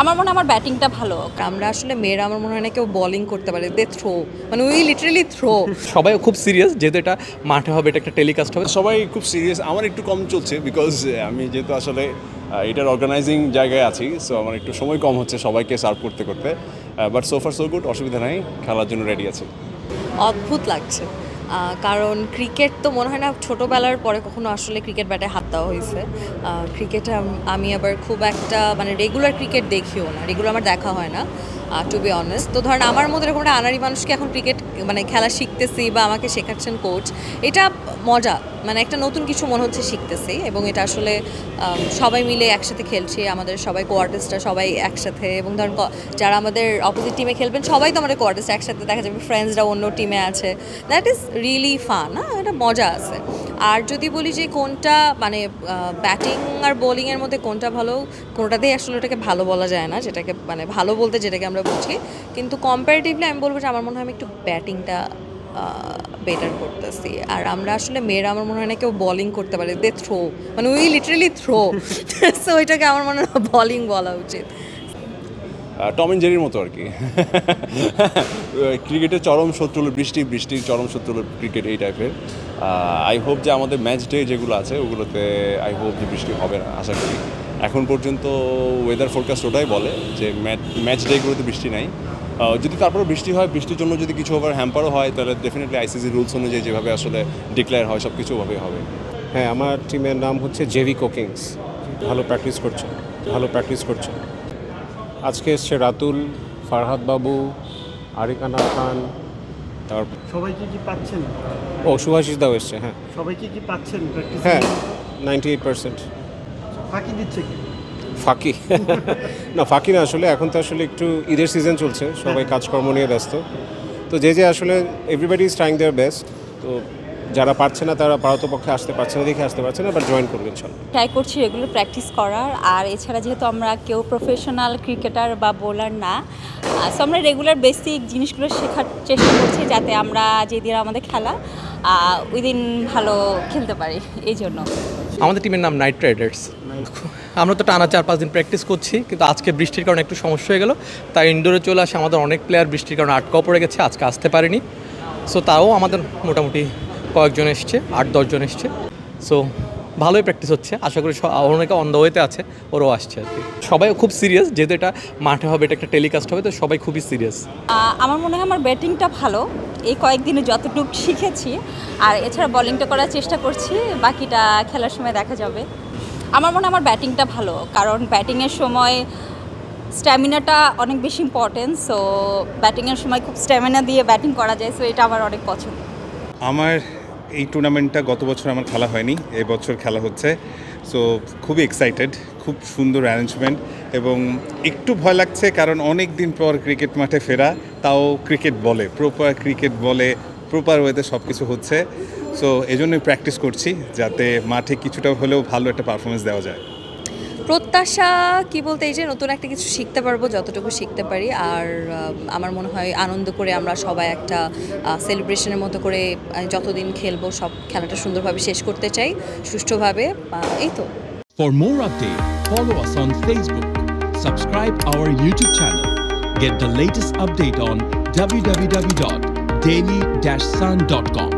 আমার মনে হয় আমার ব্যাটিংটা ভালো। আমরা আসলে মেয়েরা আমার মনে হয় না কেউ বোলিং করতে পারে, দে থ্রো, মানে উই লিটারালি থ্রো। সবাই খুব সিরিয়াস, যেহেতু এটা মাঠে হবে, এটা একটা টেলিকাস্ট হবে। সবাই খুব সিরিয়াস। আমার একটু কম চলছে বিকজ আমি যেহেতু আসলে এটার অর্গানাইজিং জায়গায় আছি, সো আমার একটু সময় কম হচ্ছে সবাইকে সার্ভ করতে করতে। But so far so good, অসুবিধা নাই, খেলার জন্য রেডি আছে। অদ্ভুত লাগছে, কারণ ক্রিকেট তো মনে হয় না ছোটোবেলার পরে কখনো আসলে ক্রিকেট ব্যাটে হাত দেওয়া হয়েছে। ক্রিকেটে আমি আবার খুব একটা মানে রেগুলার ক্রিকেট দেখিও না, রেগুলার আমার দেখা হয় না টু বি অনেস্ট। তো ধরেন আমার মধ্যে এরকম একটা আনাড়ি মানুষকে এখন ক্রিকেট মানে খেলা শিখতেছি বা আমাকে শেখাচ্ছেন কোচ, এটা মজা, মানে একটা নতুন কিছু মনে হচ্ছে শিখতেছি। এবং এটা আসলে সবাই মিলে একসাথে খেলছি, আমাদের সবাই কোয়ার্টিস্টরা সবাই একসাথে, এবং ধরেন যারা আমাদের অপোজিট টিমে খেলবেন সবাই তো আমাদের কোয়ার্টিস্ট, একসাথে দেখা যাবে ফ্রেন্ডসরা অন্য টিমে আছে, দ্যাট ইজ রিয়েলি ফান, এটা মজা আছে। আর যদি বলি যে কোনটা মানে ব্যাটিং আর বোলিংয়ের মধ্যে কোনটা ভালো, কোনোটাতেই আসলে ওটাকে ভালো বলা যায় না, যেটাকে মানে ভালো বলতে যেটাকে আমরা বুঝি, কিন্তু কম্পারেটিভলি আমি বলবো যে আমার মনে হয় আমি একটু ব্যাটিংটা বেটার করতেছি। আর আমরা আসলে মেয়েরা আমার মনে হয় না কেউ বোলিং করতে পারে, দে থ্রো, মানে উই লিটারালি থ্রো, সো এটাকে আমার মনে হয় বোলিং বলা উচিত। টম অ্যান্ড জেরির মতো আর কি। ক্রিকেটের চরম শত্রু বৃষ্টির চরম শত্রু ক্রিকেট, এই টাইপের। আই হোপ যে আমাদের ম্যাচ ডে যেগুলো আছে ওগুলোতে আই হোপ যে বৃষ্টি হবে না, আশা করি। এখন পর্যন্ত ওয়েদার ফোরকাস্ট ওটাই বলে যে ম্যাচ ডেগুলোতে বৃষ্টি নাই। যদি তারপরে বৃষ্টি হয়, বৃষ্টির জন্য যদি কিছু ওভার হ্যাম্পারও হয়, তাহলে ডেফিনেটলি আইসিসি রুলস অনুযায়ী যেভাবে আসলে ডিক্লেয়ার হয় সব কিছু ওভাবেই হবে। হ্যাঁ, আমার টিমের নাম হচ্ছে জেভি কোকিংস। ভালো প্র্যাকটিস করছে। আজকে এসছে রাতুল, ফারহাদ বাবু, আরিকানা খান, তারপর সবাইকে কি পাচ্ছেন? সুভাষিস দাও এসছে। হ্যাঁ, সবাইকে কি পাচ্ছেন প্র্যাকটিস? হ্যাঁ, 98%। ফাঁকি দিচ্ছে কি? ফাঁকি না, ফাঁকি না, আসলে এখন তো আসলে একটু ঈদের সিজন চলছে, সবাই কাজকর্ম নিয়ে ব্যস্ত, তো যে আসলে everybody is trying their best. তো যারা পারছে না তারা পারতপক্ষে আসতে পারছে না, দেখে আসতে পারছে না, বাট জয়েন করবেন সব। ট্রাই করছি রেগুলার প্র্যাকটিস করার। আর এছাড়া যেহেতু আমরা কেউ প্রফেশনাল ক্রিকেটার বা বোলার না, সো আমরা রেগুলার বেসিক জিনিসগুলো শেখার চেষ্টা করছি, যাতে আমরা যেদিন আমাদের খেলা ওই দিন ভালো খেলতে পারি। এই জন্য আমাদের টিমের নাম নাইট রাইডার্স। আমরা তো টানা 4-5 দিন প্র্যাকটিস করছি, কিন্তু আজকে বৃষ্টির কারণে একটু সমস্যা হয়ে গেল, তাই ইনডোরে চলে আসে। আমাদের অনেক প্লেয়ার বৃষ্টির কারণে আটকাও পড়ে গেছে, আজকে আসতে পারেনি। সো তাও আমাদের মোটামুটি কয়েকজন এসছে, 8-10 জন এসছে। সো ভালোই প্র্যাকটিস হচ্ছে, আশা করি অনেকে অন দ্য ওয়েতে আছে, ওরাও আসছে আর কি। সবাই খুব সিরিয়াস, যেহেতু এটা মাঠে হবে, এটা একটা টেলিকাস্ট হবে, তো সবাই খুবই সিরিয়াস। আমার মনে হয় আমার ব্যাটিংটা ভালো, এই কয়েকদিনে যতটুকু শিখেছি। আর এছাড়া বোলিংটা করার চেষ্টা করছি, বাকিটা খেলার সময় দেখা যাবে। আমার মনে হয় আমার ব্যাটিংটা ভালো, কারণ ব্যাটিংয়ের সময় স্ট্যামিনাটা অনেক বেশি ইম্পর্টেন্ট। সো ব্যাটিংয়ের সময় খুব স্ট্যামিনা দিয়ে ব্যাটিং করা যায়, সো এটা আমার অনেক পছন্দ। আমার এই টুর্নামেন্টটা গত বছর আমার খেলা হয়নি, এবছর খেলা হচ্ছে, সো খুবই এক্সাইটেড। খুব সুন্দর অ্যারেঞ্জমেন্ট, এবং একটু ভয় লাগছে কারণ অনেক দিন পর ক্রিকেট মাঠে ফেরা, তাও ক্রিকেট বলে প্রপার ওয়েতে সব কিছু হচ্ছে। সো এই জন্যই প্র্যাকটিস করছি, যাতে মাঠে কিছুটা হলেও ভালো একটা পারফরমেন্স দেওয়া যায়। প্রত্যাশা কি বলতে, এই যে নতুন একটা কিছু শিখতে পারবো, যতটুকু শিখতে পারি। আর আমার মনে হয় আনন্দ করে আমরা সবাই একটা সেলিব্রেশনের মতো করে যতদিন খেলবো সব খেলাটা সুন্দরভাবে শেষ করতে চাই, সুষ্ঠুভাবে। এই তো। For more updates, follow us on Facebook, subscribe our YouTube channel, get the latest update on www.daily-sun.com.